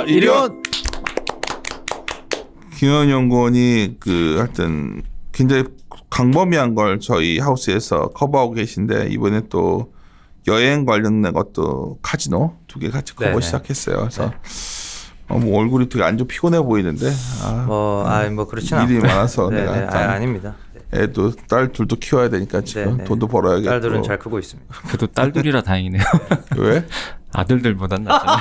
이리온. 김현 연구원이 하여튼 굉장히 광범위한 걸 저희 하우스에서 커버하고 계신데 이번에 또 여행 관련된 것도 카지노 2개 같이 커버 네네. 시작했어요. 그래서 뭐 얼굴이 되게 안 좀 피곤해 보이는데 뭐 그렇진 않고 일이 많아서 네네. 내가 아닙니다. 애도 딸 둘도 키워야 되니까 지금 네네. 돈도 벌어야겠고. 딸들은 잘 크고 있습니다. 그래도 딸둘이라 다행이네요. 왜? 아들들보단 낫잖아요.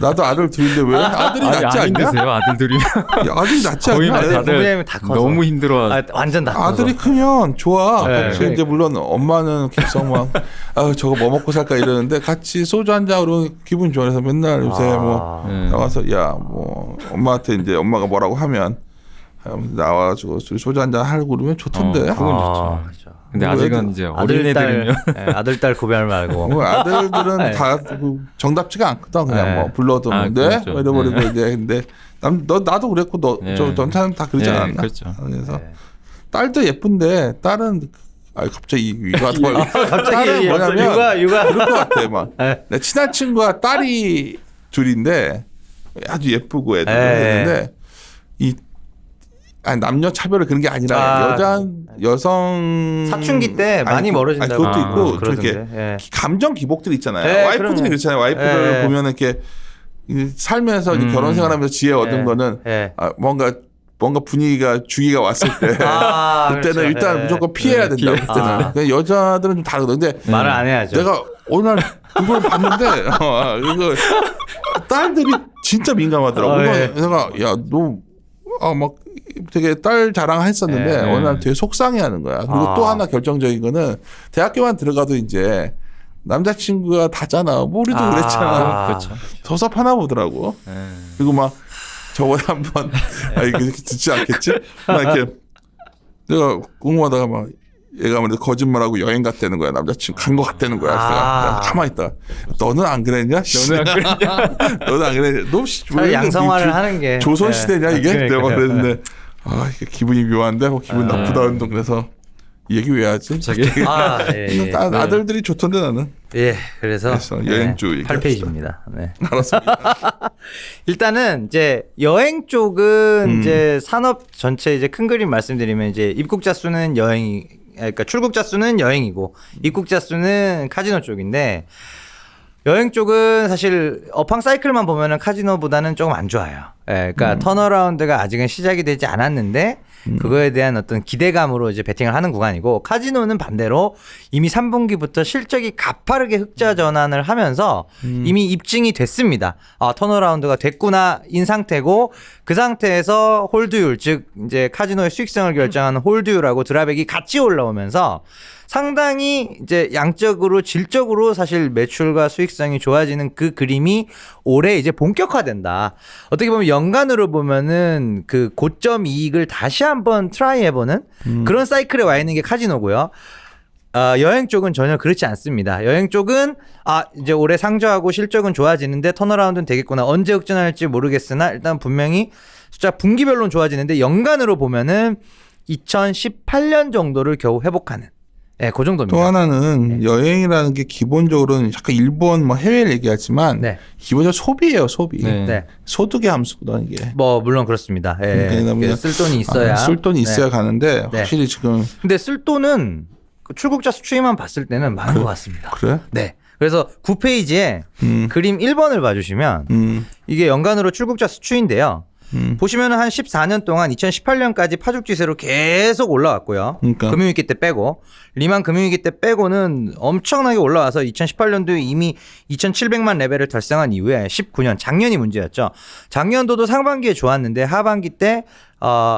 나도 아들 둘인데 왜? 아들이 낫지 않냐? 힘드세요 아들들이. 야, 아들이 낫지 거의 않냐? 막 다들 부모님이 다 커서. 너무 힘들어. 완전 다 커서. 아들이 크면 좋아. 네. 같이 이제 물론 엄마는 계속 막 저거 뭐 먹고 살까 이러는데 같이 소주 한 잔으로 기분 좋아서 맨날 요새 뭐 나와서 야 뭐 엄마한테 이제 엄마가 뭐라고 하면 나와가지고 소주 한 잔 하고 그러면 좋던데. 그건 좋죠. 그렇죠. 근데 아직은 이제 아들 어린애들이면 아들 딸 구별 말고. 뭐 아들들은 다 정답지가 않거든. 그냥 뭐 불러도 네? 그렇죠. 이래버리고 이제 근데 나도 그랬고 너는 다 그러지 않았나? 그렇죠. 그래서 딸도 예쁜데 딸은 갑자기 위가 갑자기 뭐냐면 육아 그럴 것 같아. 막 내 친한 친구가 딸이 둘인데 아주 예쁘고 애들 했는데 남녀 차별을 그런 게 아니라 여성 사춘기 때 많이 멀어진다고. 그것도 있고 좀 이렇게 감정 기복들 있잖아요. 와이프들이 그렇잖아요. 와이프를 보면 이렇게 살면서 결혼 생활하면서 지혜 얻은 거는 뭔가 분위기가 주기가 왔을 때 그때는 그렇죠. 일단 무조건 피해야 된다고 그때는. 근데 여자들은 좀 다르거든. 근데 말을 안 해야죠. 내가 어느 날 그걸 봤는데 이거 딸들이 진짜 민감하더라고. 내가 막 되게 딸 자랑했었는데 어느 날 되게 속상해하는 거야. 그리고 또 하나 결정적인 거는 대학교만 들어가도 이제 남자친구가 다잖아. 뭐 우리도 그랬잖아. 그렇죠. 섭섭하나 보더라고. 그리고 막 저번에 한번 이렇게 듣지 않겠지? 막 이렇게 내가 공부하다가 막 얘가 거짓말하고 여행 갔다는 거야. 남자친구 간 거 같다는 거야. 그래서 내가 가만히 있다. 너는 안 그랬냐? 너는 안 그랬냐? 너 양성화를 하는 게 조선 시대냐 이게? 내가 그러니까요. 그랬는데 이게 기분이 묘한데 기분 나쁘다 운동 그래서 이 얘기 왜 하지? 갑자기 아들들이 좋던데 나는. 그래서 여행주 8페이지입니다. 네. 알았습니다. 일단은 이제 여행 쪽은 이제 산업 전체 이제 큰 그림 말씀드리면 이제 입국자 수는 그러니까 출국자 수는 여행이고 입국자 수는 카지노 쪽인데 여행 쪽은 사실 업황 사이클만 보면은 카지노보다는 조금 안 좋아요. 그러니까 턴어라운드가 아직은 시작이 되지 않았는데 그거에 대한 어떤 기대감으로 이제 베팅을 하는 구간이고 카지노는 반대로 이미 3분기부터 실적이 가파르게 흑자 전환을 하면서 이미 입증이 됐습니다. 턴어라운드가 됐구나 인 상태고 그 상태에서 홀드율 즉 이제 카지노의 수익성을 결정하는 홀드율하고 드랍액이 같이 올라오면서 상당히 이제 양적으로 질적으로 사실 매출과 수익성이 좋아지는 그 그림이 올해 이제 본격화된다. 어떻게 보면 연간으로 보면은 그 고점 이익을 다시 한번 트라이 해보는 그런 사이클에 와 있는 게 카지노고요. 여행 쪽은 전혀 그렇지 않습니다. 여행 쪽은 이제 올해 상저하고 실적은 좋아지는데 턴어라운드는 되겠구나. 언제 흑전할지 모르겠으나 일단 분명히 숫자 분기별로는 좋아지는데 연간으로 보면은 2018년 정도를 겨우 회복하는 그 정도입니다. 또 하나는 여행이라는 게 기본적으로는 약간 일본 뭐 해외를 얘기하지만 기본적으로 소비예요, 소비. 소득의 함수거든 이게. 뭐 물론 그렇습니다. 쓸 돈이 있어야 쓸 돈이 있어야 가는데 확실히 지금. 근데 쓸 돈은 출국자 수추위만 봤을 때는 많은 것 같습니다. 그래? 네. 그래서 9페이지에 그림 1번을 봐주시면 이게 연간으로 출국자 수추인데요. 보시면은 한 14년 동안 2018년까지 파죽지세로 계속 올라왔고요. 그러니까. 금융위기 때 빼고 리만 금융위기 때 빼고는 엄청나게 올라와서 2018년도에 이미 2,700만 레벨을 달성한 이후에 19년 작년이 문제였죠. 작년도도 상반기에 좋았는데 하반기 때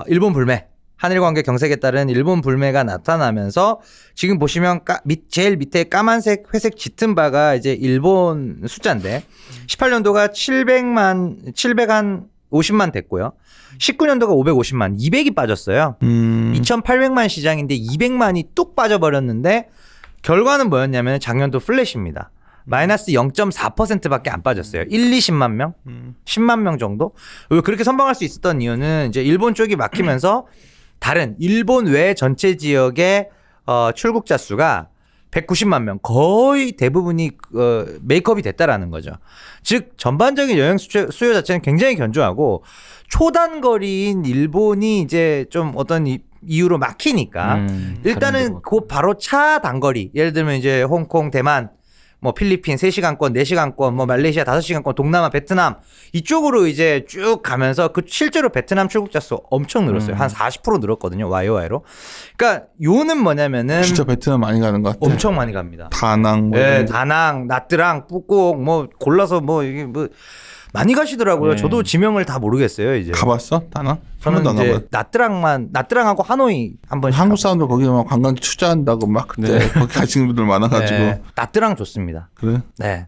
일본 불매 한일 관계 경색에 따른 일본 불매가 나타나면서 지금 보시면 제일 밑에 까만색 회색 짙은 바가 이제 일본 숫자인데 18년도가 750만 됐고요. 19년도가 550만, 200이 빠졌어요. 2,800만 시장인데 200만이 뚝 빠져버렸는데 결과는 뭐였냐면 작년도 플랫입니다. 마이너스 0.4%밖에 안 빠졌어요. 20만 명? 10만 명 정도? 왜 그렇게 선방할 수 있었던 이유는 이제 일본 쪽이 막히면서 다른 일본 외 전체 지역의 출국자 수가 190만 명 거의 대부분이 메이크업이 됐다라는 거죠. 즉 전반적인 여행 수요 자체는 굉장히 견조하고 초단거리인 일본이 이제 좀 어떤 이유로 막히니까 일단은 그 바로 차 단거리 예를 들면 이제 홍콩, 대만, 뭐 필리핀 3시간권, 4시간권, 뭐 말레이시아 5시간권, 동남아, 베트남 이쪽으로 이제 쭉 가면서 그 실제로 베트남 출국자 수 엄청 늘었어요. 한 40% 늘었거든요. YOY로. 그러니까 요는 뭐냐면은 진짜 베트남 많이 가는 것 같아. 엄청 많이 갑니다. 다낭 뭐 네, 이런 데. 다낭, 나트랑, 뿌꼭 뭐 골라서 뭐 이게 뭐 많이 가시더라고요. 네. 저도 지명을 다 모르겠어요, 이제. 가봤어? 다낭? 한 저는 번도 안 이제 가봤어. 나트랑하고 하노이 한 번씩. 한국 사람들 거기 막 관광지 투자한다고 막 그때 거기 가시는 분들 많아가지고. 네, 나트랑 좋습니다. 그래? 네.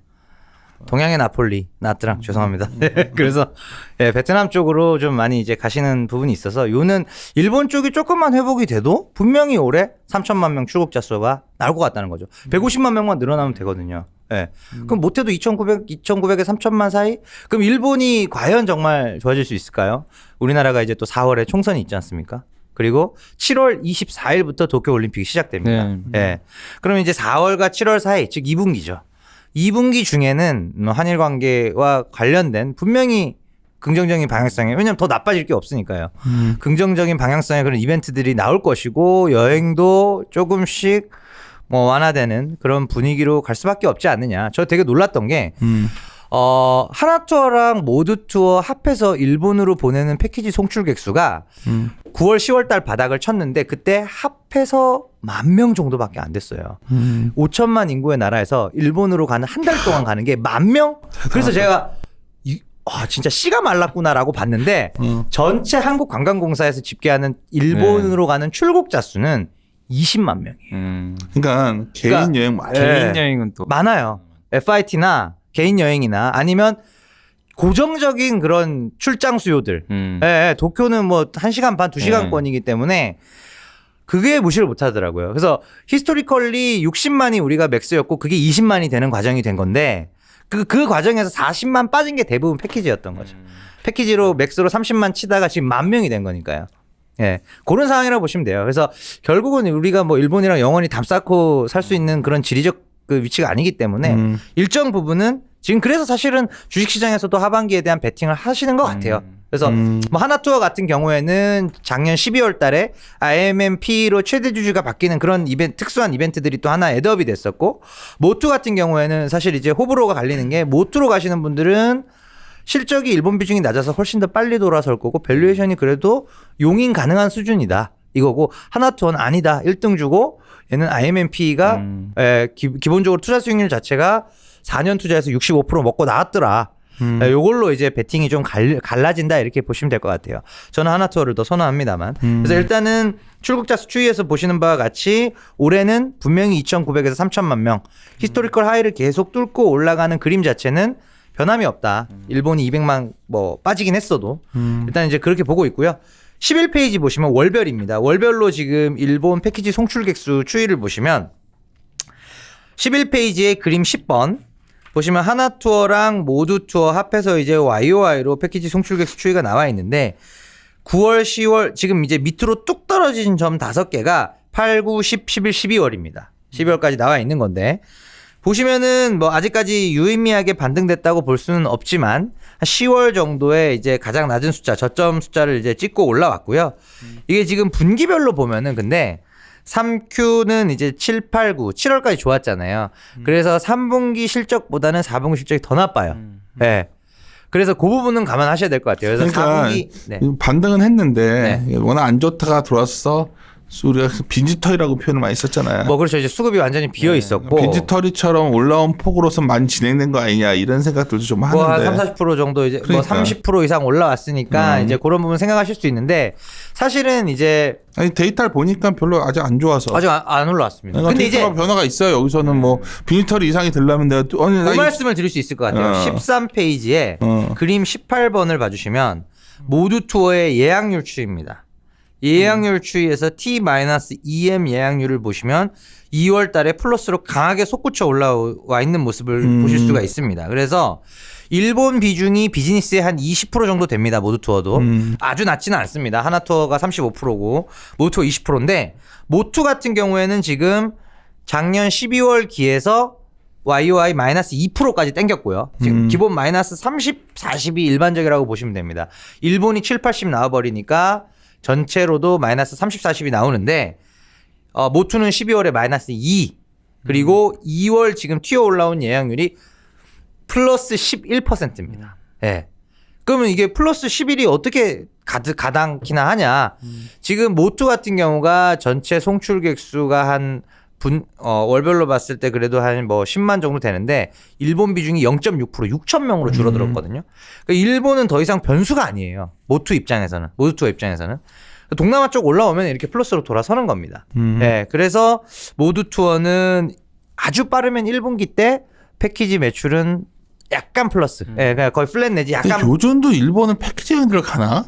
동양의 나폴리, 나트랑 죄송합니다. 그래서 예, 베트남 쪽으로 좀 많이 이제 가시는 부분이 있어서 요는 일본 쪽이 조금만 회복이 돼도 분명히 올해 3천만 명 출국자 수가 나올 것 같다는 거죠. 150만 명만 늘어나면 되거든요. 예. 그럼 못해도 2,900에 3천만 사이? 그럼 일본이 과연 정말 좋아질 수 있을까요? 우리나라가 이제 또 4월에 총선이 있지 않습니까? 그리고 7월 24일부터 도쿄 올림픽이 시작됩니다. 네. 예. 그러면 이제 4월과 7월 사이, 즉 2분기죠. 2분기 중에는 한일 관계와 관련된 분명히 긍정적인 방향성에 왜냐하면 더 나빠질 게 없으니까요. 긍정적인 방향성의 그런 이벤트들이 나올 것이고 여행도 조금씩 뭐 완화되는 그런 분위기로 갈 수밖에 없지 않느냐. 저 되게 놀랐던 게 하나투어랑 모두투어 합해서 일본으로 보내는 패키지 송출객 수가 9월 10월 달 바닥을 쳤는데 그때 합해서 10,000명 정도밖에 안 됐어요. 5천만 인구의 나라에서 일본으로 가는 한 달 동안 가는 게 10,000명? 그래서 제가 진짜 씨가 말랐구나라고 봤는데 전체 한국관광공사에서 집계하는 일본으로 가는 출국자 수는 20만 명이에요. 그러니까 개인 여행 많이. 개인 여행은 또 많아요. FIT나 개인 여행이나 아니면 고정적인 그런 출장 수요들. 예, 도쿄는 뭐 1시간 반, 2시간권이기 때문에 그게 무시를 못 하더라고요. 그래서 히스토리컬리 60만이 우리가 맥스였고 그게 20만이 되는 과정이 된 건데 그 과정에서 40만 빠진 게 대부분 패키지였던 거죠. 패키지로 맥스로 30만 치다가 지금 10,000명이 된 거니까요. 예. 그런 상황이라고 보시면 돼요. 그래서 결국은 우리가 뭐 일본이랑 영원히 담쌓고 살 수 있는 그런 지리적 그 위치가 아니기 때문에 일정 부분은 지금 그래서 사실은 주식시장에서도 하반기에 대한 베팅을 하시는 것 같아요. 그래서 뭐 하나투어 같은 경우에는 작년 12월 달에 IMMP로 최대 주주가 바뀌는 그런 특수한 이벤트들이 또 하나 애드업이 됐었고 모투 같은 경우에는 사실 이제 호불호가 갈리는 게 모투로 가시는 분들은 실적이 일본 비중이 낮아서 훨씬 더 빨리 돌아설 거고 밸류에이션이 그래도 용인 가능한 수준이다. 이거고 하나투어는 아니다. 1등 주고 얘는 IMMP가 기본적으로 투자 수익률 자체가 4년 투자해서 65% 먹고 나왔더라. 요걸로 이제 베팅이 좀 갈라진다 이렇게 보시면 될 것 같아요. 저는 하나투어를 더 선호합니다만. 그래서 일단은 출국자 수 추이에서 보시는 바와 같이 올해는 분명히 2,900에서 3천만 명 히스토리컬 하이를 계속 뚫고 올라가는 그림 자체는 변함이 없다. 일본이 200만 뭐 빠지긴 했어도 일단 이제 그렇게 보고 있고요. 11페이지 보시면 월별입니다. 월별로 지금 일본 패키지 송출객 수 추이를 보시면 11페이지에 그림 10번 보시면 하나투어랑 모두투어 합해서 이제 YOY로 패키지 송출객 수 추이가 나와 있는데 9월, 10월 지금 이제 밑으로 뚝 떨어진 점 5개가 8, 9, 10, 11, 12월입니다. 12월까지 나와 있는 건데 보시면은 뭐 아직까지 유의미하게 반등됐다고 볼 수는 없지만 한 10월 정도에 이제 가장 낮은 숫자 저점 숫자를 이제 찍고 올라왔고요. 이게 지금 분기별로 보면은 근데 3Q는 이제 7, 8, 9, 7월까지 좋았잖아요. 그래서 3분기 실적보다는 4분기 실적이 더 나빠요. 네. 그래서 그 부분은 감안하셔야 될 것 같아요. 그래서 그러니까 4분기 네. 반등은 했는데 워낙 안 좋다가 들어왔어. 우리가 빈지털이라고 표현을 많이 썼잖아요. 뭐 그렇죠. 이제 수급이 완전히 비어 있었고 빈지털이처럼 올라온 폭으로서 많이 진행된 거 아니냐 이런 생각들도 좀 뭐 하는데. 한 30, 40% 정도 이제 그러니까. 뭐 30% 이상 올라왔으니까 이제 그런 부분 생각하실 수 있는데 사실은 이제 아니 데이터를 보니까 별로 아직 안 좋아서. 아직 안 올라왔습니다. 그러니까 근데 이제 데이터가 변화가 있어요. 여기서는 뭐 빈지털이 이상이 되려면 내가 또 그 말씀을 드릴 수 있을 것 같아요. 13페이지에 그림 18번을 봐주시면 모두 투어의 예약률 추이입니다. 예약률 추이에서 T-EM 예약률을 보시면 2월 달에 플러스로 강하게 솟구쳐 올라와 있는 모습을 보실 수가 있습니다. 그래서 일본 비중이 비즈니스의 한 20% 정도 됩니다. 모두 투어도. 아주 낮지는 않습니다. 하나 투어가 35%고 모투 20%인데 모투 같은 경우에는 지금 작년 12월 기에서 YOY 마이너스 2%까지 땡겼고요. 지금 기본 마이너스 30, 40이 일반적이라고 보시면 됩니다. 일본이 7, 80 나와버리니까 전체로도 마이너스 30, 40이 나오는데 모투는 12월에 마이너스 2 그리고 2월 지금 튀어 올라온 예약률이 플러스 11%입니다. 예. 그러면 이게 플러스 11이 어떻게 가당키나 하냐. 지금 모투 같은 경우가 전체 송출객 수가 한 월별로 봤을 때 그래도 한 뭐 10만 정도 되는데 일본 비중이 0.6% 6천 명으로 줄어들었거든요. 그러니까 일본은 더 이상 변수가 아니에요. 모투 입장에서는. 모두 투어 입장에서는. 동남아 쪽 올라오면 이렇게 플러스로 돌아서는 겁니다. 네, 그래서 모두 투어는 아주 빠르면 1분기 때 패키지 매출은 약간 플러스. 예, 그냥 거의 플랫 내지 약간. 근데 요즘도 일본은 패키지 여행들을 가나?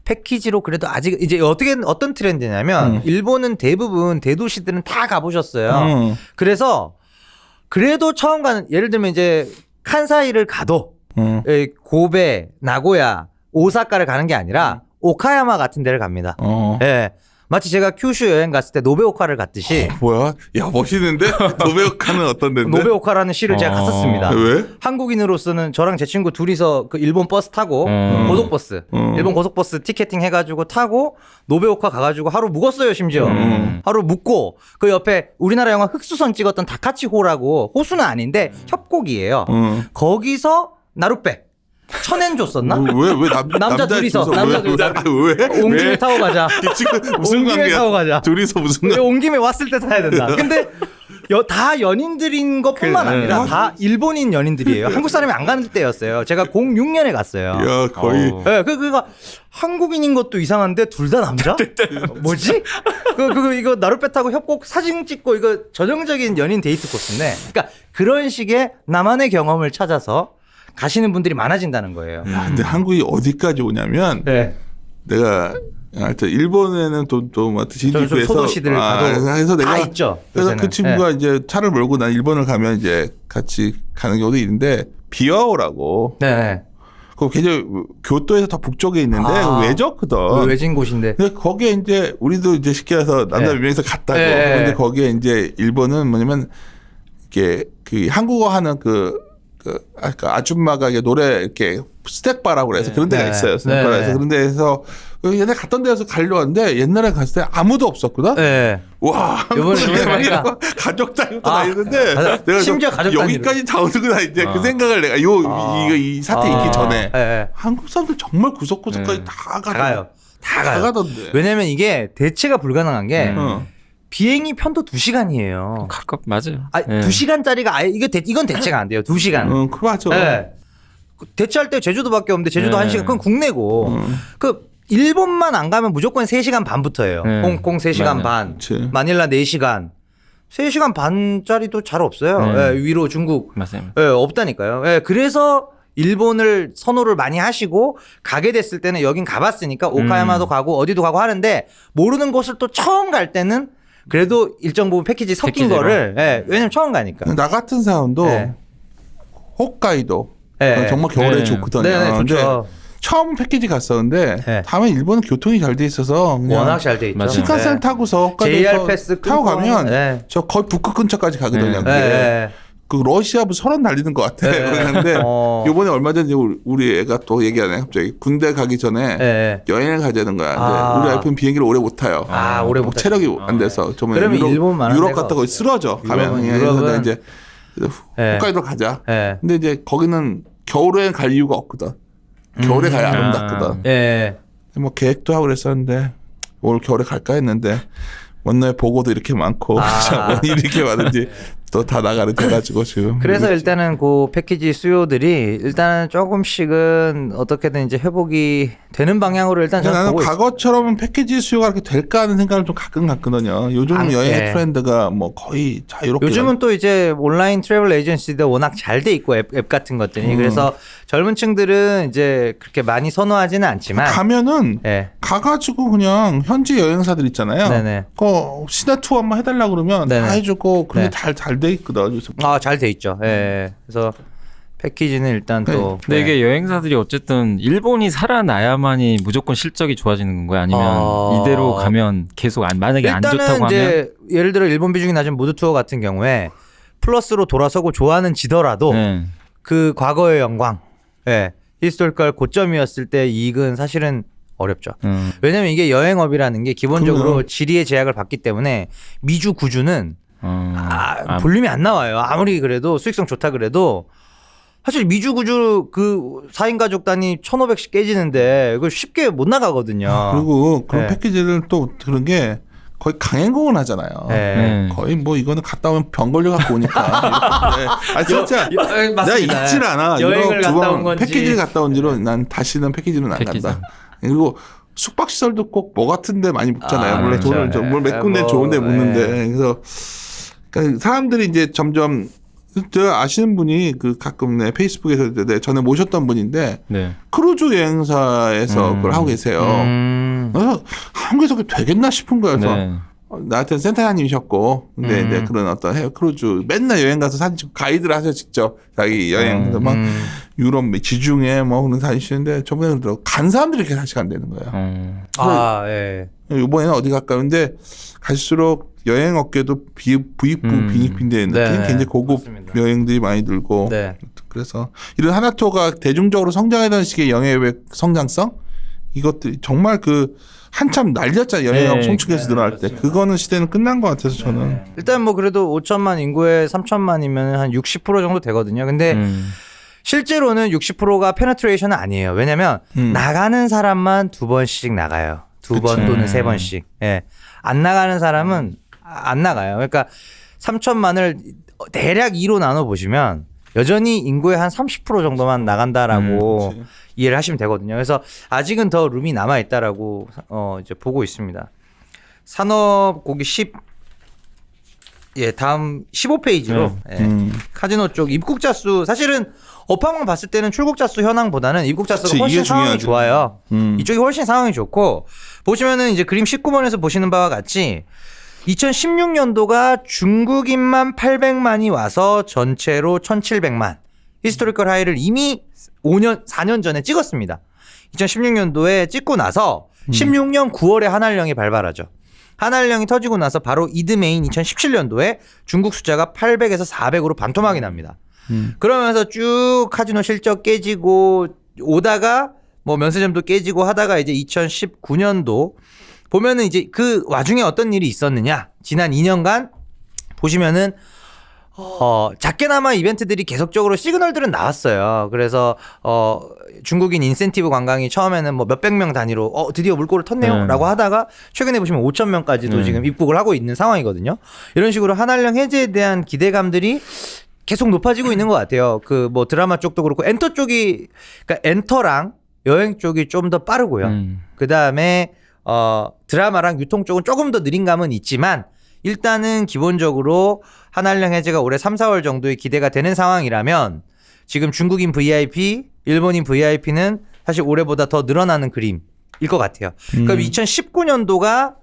패키지로 그래도 아직 이제 어떤 트렌드냐면 일본은 대부분 대도시들은 다 가보셨어요. 그래서 그래도 처음 가는 예를 들면 이제 칸사이를 가도 고베, 나고야, 오사카를 가는 게 아니라 오카야마 같은 데를 갑니다. 예. 마치 제가 큐슈 여행 갔을 때 노베오카를 갔듯이. 뭐야? 야 멋있는데? 노베오카는 어떤 데인데? 노베오카라는 시를 제가 갔었습니다. 왜? 한국인으로서는 저랑 제 친구 둘이서 그 일본 버스 타고 고속버스 일본 고속버스 티켓팅 해가지고 타고 노베오카 가가지고 하루 묵었어요. 심지어 하루 묵고 그 옆에 우리나라 영화 흑수선 찍었던 다카치호라고 호수는 아닌데 협곡이에요. 거기서 나룻배 천엔 줬었나? 왜 남자 둘이서 남자 둘이서 왜? 온 김에 타고 가자. 지금 무슨 온 김에 관계야? 타고 가자. 둘이서 무슨 관계? 온 김에 왔을 때 타야 된다. 근데 다 연인들인 것뿐만 아니라 다 일본인 연인들이에요. 한국 사람이 안 가는 때였어요. 제가 06년에 갔어요. 야 거의. 네, 그러니까 한국인인 것도 이상한데 둘 다 남자? 뭐지? 이거 나룻배 타고 협곡 사진 찍고 이거 전형적인 연인 데이트 코스인데, 그러니까 그런 식의 나만의 경험을 찾아서 가시는 분들이 많아진다는 거예요. 야, 근데 한국이 어디까지 오냐면 내가 하여튼 일본에는 또 GDP에서 소도시들 가도 해서 내가 다 있죠. 그래서 요새는. 그 친구가 이제 차를 몰고 난 일본을 가면 이제 같이 가는 경우도 있는데 비와오라고. 네. 그 굉장히 교토에서 더 북쪽에 있는데 외졌거든. 외진 곳인데. 근데 거기에 이제 우리도 이제 쉽게 해서 남자 몇 명이서 갔다고. 근데 거기에 이제 일본은 뭐냐면 이게 그 한국어 하는 아줌마가 노래 이렇게 스택바라고 그래서 그런 데가 있어요. 스택바라에서 그런 데에서 옛날에 갔던 데에서 가려웠는데 옛날에 갔을 때 아무도 없었거든. 와, 이번에 가니까 가족 단위로 다 있는데 내가 심지어 가족 단위로. 여기까지 다 오는구나 이제 그 생각을 내가 이 사태 있기 전에 한국 사람들 정말 구석구석까지 다 가요. 다 가던데. 왜냐면 이게 대체가 불가능한 게 비행기 편도 2시간이에요. 맞아요. 2시간짜리가 아예 이건 대체가 안 돼요. 2시간. 그 맞아. 대체할 때 제주도밖에 없는데 제주도 1시간 그건 국내고. 그 일본만 안 가면 무조건 3시간 반부터예요. 홍콩 3시간 반, 그치. 마닐라 4시간. 3시간 반짜리도 잘 없어요. 위로 중국 맞아요. 없다니까요. 그래서 일본을 선호를 많이 하시고 가게 됐을 때는 여긴 가봤으니까 오카야마도 가고 어디도 가고 하는데 모르는 곳을 또 처음 갈 때는 그래도 일정 부분 패키지 섞인 패키지로. 거를 왜냐면 처음 가니까. 나 같은 사람도 홋카이도 정말 겨울에 좋거든요. 네, 좋죠. 처음 패키지 갔었는데 다음에 일본은 교통이 잘 돼 있어서 그냥 워낙 잘 돼 있죠. 맞아요. 신칸센 타고서 JR 홋카이도에서 패스 타고 가면 네. 저 거의 북극 근처까지 가거든요. 그게. 네. 그 러시아부 서론 날리는 것 같아. 그런데 이번에 얼마 전에 우리 애가 또 얘기하네. 갑자기 군대 가기 전에 여행을 가자는 거야. 근데 우리 와이프는 비행기를 오래 못 타요. 오래 못 체력이 안 돼서. 그러면 일본만 유럽 갔다 거의 쓰러져. 가면 그래서 이제 홋카이도 가자. 근데 이제 거기는 겨울에 갈 이유가 없거든. 겨울에 가야 아름답거든. 뭐 계획도 하고 그랬었는데 올 겨울에 갈까 했는데 원래 보고도 이렇게 많고 참 이렇게 많은지 또 다 나가는 돼가지고 지금. 그래서 일단은 그 패키지 수요들이 일단은 조금씩은 어떻게든 이제 회복이 되는 방향으로 일단 저는 나는 보고 과거처럼 패키지 수요가 그렇게 될까 하는 생각을 좀 가끔 갖거든요. 요즘 여행 트렌드가 뭐 거의 자유롭게. 요즘은 또 이제 온라인 트래블 에이전시들 워낙 잘 돼 있고 앱 같은 것들이 그래서 젊은 층들은 이제 그렇게 많이 선호하지는 않지만 가면은 가가지고 그냥 현지 여행사들 있잖아요. 그 시내 투어 한번 해달라 그러면 다 해주고 그게 잘 돼 있거든 요즘. 잘 돼 있죠. 그래서 패키지는 일단 또. 근데 이게 여행사들이 어쨌든 일본이 살아나야만이 무조건 실적이 좋아지는 건가요? 아니면 이대로 가면 계속 만약에 안 좋다고 일단은 하면 이제 예를 들어 일본 비중이 낮은 무드 투어 같은 경우에 플러스로 돌아서고 좋아는 지더라도 네. 그 과거의 영광, 히스토리컬 고점이었을 때 이익은 사실은 어렵죠. 왜냐면 이게 여행업이라는 게 기본적으로 그럼요. 지리의 제약을 받기 때문에 미주 구주는 볼륨이 안 나와요. 아무리 그래도 수익성 좋다 그래도 사실 미주 구주 그 4인 가족 단위 1,500씩 깨지는데 그걸 쉽게 못 나가거든요. 그리고 그런 네. 패키지를 또 그런 게 거의 강행군을 하잖아요. 네. 거의 뭐 이거는 갔다 오면 병 걸려 갖고 오니까. 네. 아 진짜 내가 잊질 않아. 여행을 두 갔다 번 온 건지. 패키지를 갔다 온 뒤로 난 다시는 패키지는 안 패키지. 간다. 그리고 숙박 시설도 꼭 뭐 같은데 많이 묵잖아요. 물론 그렇죠. 돈을 물 몇 군데 뭐, 좋은데 묵는데 그래서 그러니까 사람들이 이제 점점 저 아시는 분이 그 가끔 내 페이스북에서 전에 모셨던 분인데 네. 크루즈 여행사에서 그걸 하고 계세요. 그래서 한국에서 그게 되겠나 싶은 거예요. 그래서 네. 나한테는 센터장님이셨고 근데 이제 그런 어떤 해외 크루즈 맨날 여행 가서 사진 찍고 가이드를 하셔 직접 자기 여행 그래서 막 유럽 지중해 뭐 그런 다니시는데 저번에 그러더라고 간 사람들이 이렇게 다시 간다는 거예요. 예. 이번에는 어디 갈까 근데 갈수록 여행 업계도 부익부 빈익빈대의 느낌 네, 굉장히 고급 맞습니다. 여행들이 많이 들고 네. 그래서 이런 하나투어가 대중적으로 성장하던 시기의 영해외 성장성 이것들이 정말 그 한참 날렸잖아요. 여행업 네, 송축에서 늘어날 때 그거는 시대는 끝난 것 같아서 저는 일단 뭐 그래도 5천만 인구에 3천만이면 한 60% 정도 되거든요. 근데 실제로는 60%가 페네트레이션은 아니에요. 왜냐면 나가는 사람만 2번씩 나가요. 2번 또는 3번씩. 예. 안 나가는 사람은 안 나가요. 그러니까 3천만을 대략 2로 나눠 보시면 여전히 인구의 한 30% 정도만 나간다라고 이해를 하시면 되거든요. 그래서 아직은 더 룸이 남아 있다라고 이제 보고 있습니다. 산업고기 10 다음 15페이지로 카지노 쪽 입국자 수 사실은 업황만 봤을 때는 출국자 수 현황보다는 입국자 수가 그치, 훨씬 이게 상황이 중요하죠. 좋아요. 이쪽이 훨씬 상황이 좋고 보시면은 이제 그림 19번에서 보시는 바와 같이 2016년도가 중국인만 800만이 와서 전체로 1,700만 히스토리컬 하이를 이미 4년 전에 찍었습니다. 2016년도에 찍고 나서 16년 9월에 한알령이 발발하죠. 한알령이 터지고 나서 바로 이듬해인 2017년도에 중국 숫자가 800에서 400으로 반토막이 납니다. 그러면서 쭉 카지노 실적 깨지고 오다가 뭐 면세점도 깨지고 하다가 이제 2019년도 보면은 이제 그 와중에 어떤 일이 있었느냐. 지난 2년간 보시면은 작게나마 이벤트들이 계속적으로 시그널들은 나왔어요. 그래서 중국인 인센티브 관광이 처음에는 뭐 몇백 명 단위로 드디어 물꼬를 텄네요라고 하다가 최근에 보시면 5천 명까지도 지금 입국을 하고 있는 상황이거든요. 이런 식으로 한알령 해제에 대한 기대감들이 계속 높아지고 있는 것 같아요. 그 뭐 드라마 쪽도 그렇고 엔터 쪽이 그러니까 엔터랑 여행 쪽이 좀 더 빠르고요. 그 다음에 드라마랑 유통 쪽은 조금 더 느린 감은 있지만 일단은 기본적으로 한알령 해제가 올해 3, 4월 정도에 기대가 되는 상황이라면 지금 중국인 VIP, 일본인 VIP는 사실 올해보다 더 늘어나는 그림일 것 같아요. 그럼 2019년도가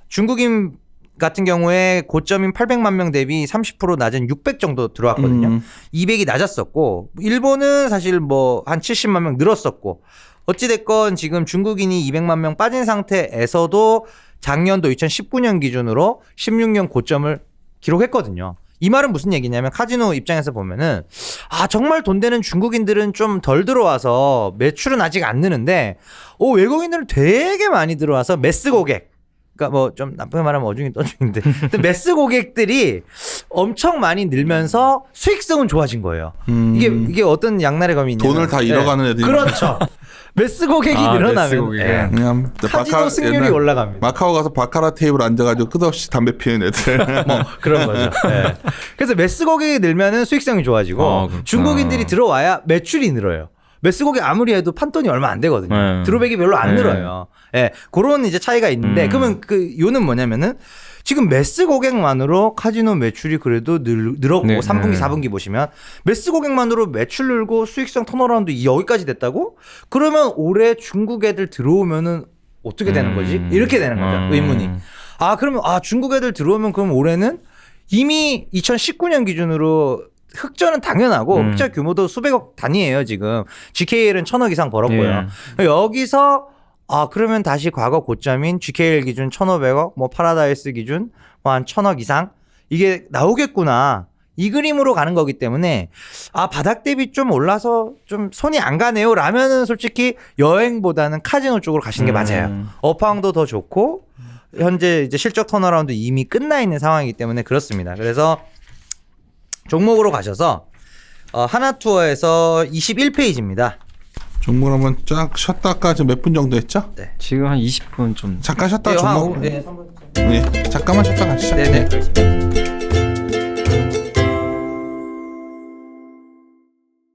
중국인 같은 경우에 고점인 800만 명 대비 30% 낮은 600 정도 들어왔거든요. 200이 낮았었고 일본은 사실 뭐 한 70만 명 늘었었고 어찌됐건 지금 중국인이 200만 명 빠진 상태에서도 작년도 2019년 기준으로 16년 고점을 기록했거든요. 이 말은 무슨 얘기냐면 카지노 입장에서 보면은 정말 돈 되는 중국인들은 좀 덜 들어와서 매출은 아직 안 느는데 외국인들은 되게 많이 들어와서 매스 고객 그러니까 뭐 좀 나쁘게 말하면 어중이 떠중인데 매스 고객들이 엄청 많이 늘면서 수익성은 좋아진 거예요. 이게 어떤 양날의 검이 있냐면 돈을 다 잃어가는 애들이 그렇죠. 매스 고객이 늘어나면 그냥 카지노 승률이 옛날 올라갑니다. 마카오 가서 바카라 테이블 앉아가지고 끝없이 담배 피우는 애들. 뭐 그런 거죠. 네. 그래서 매스 고객이 늘면은 수익성이 좋아지고 중국인들이 들어와야 매출이 늘어요. 매스 고객 아무리 해도 판돈이 얼마 안 되거든요. 드로백이 별로 안 늘어요. 예, 그런 이제 차이가 있는데 그러면 그 요는 뭐냐면은 지금 매스 고객만으로 카지노 매출이 그래도 늘었고 3분기 4분기 보시면 매스 고객만으로 매출 늘고 수익성 턴어라운드 여기까지 됐다고? 그러면 올해 중국 애들 들어오면은 어떻게 되는 거지? 이렇게 되는 거죠. 의문이. 그러면 중국 애들 들어오면 그럼 올해는 이미 2019년 기준으로 흑전은 당연하고 흑자 규모도 수백억 단위예요 지금. GKL은 1,000억 이상 벌었고요. 예. 여기서 그러면 다시 과거 고점인 GKL 기준 1,500억, 뭐 파라다이스 기준 뭐 한 1,000억 이상 이게 나오겠구나. 이 그림으로 가는 거기 때문에 바닥 대비 좀 올라서 좀 손이 안 가네요 라면은 솔직히 여행보다는 카지노 쪽으로 가시는 게 맞아요. 업황도 더 좋고 현재 이제 실적 턴어라운드 이미 끝나 있는 상황이기 때문에 그렇습니다. 그래서 종목으로 가셔서 하나투어에서 21페이지입니다. 종목을 한번 쫙 쉬었다가 지금 몇 분 정도 했죠? 지금 한 20분 좀. 잠깐 쉬었다가 종목. 네, 네, 잠깐만 쉬었다가 가시죠. 네네. 그렇습니다.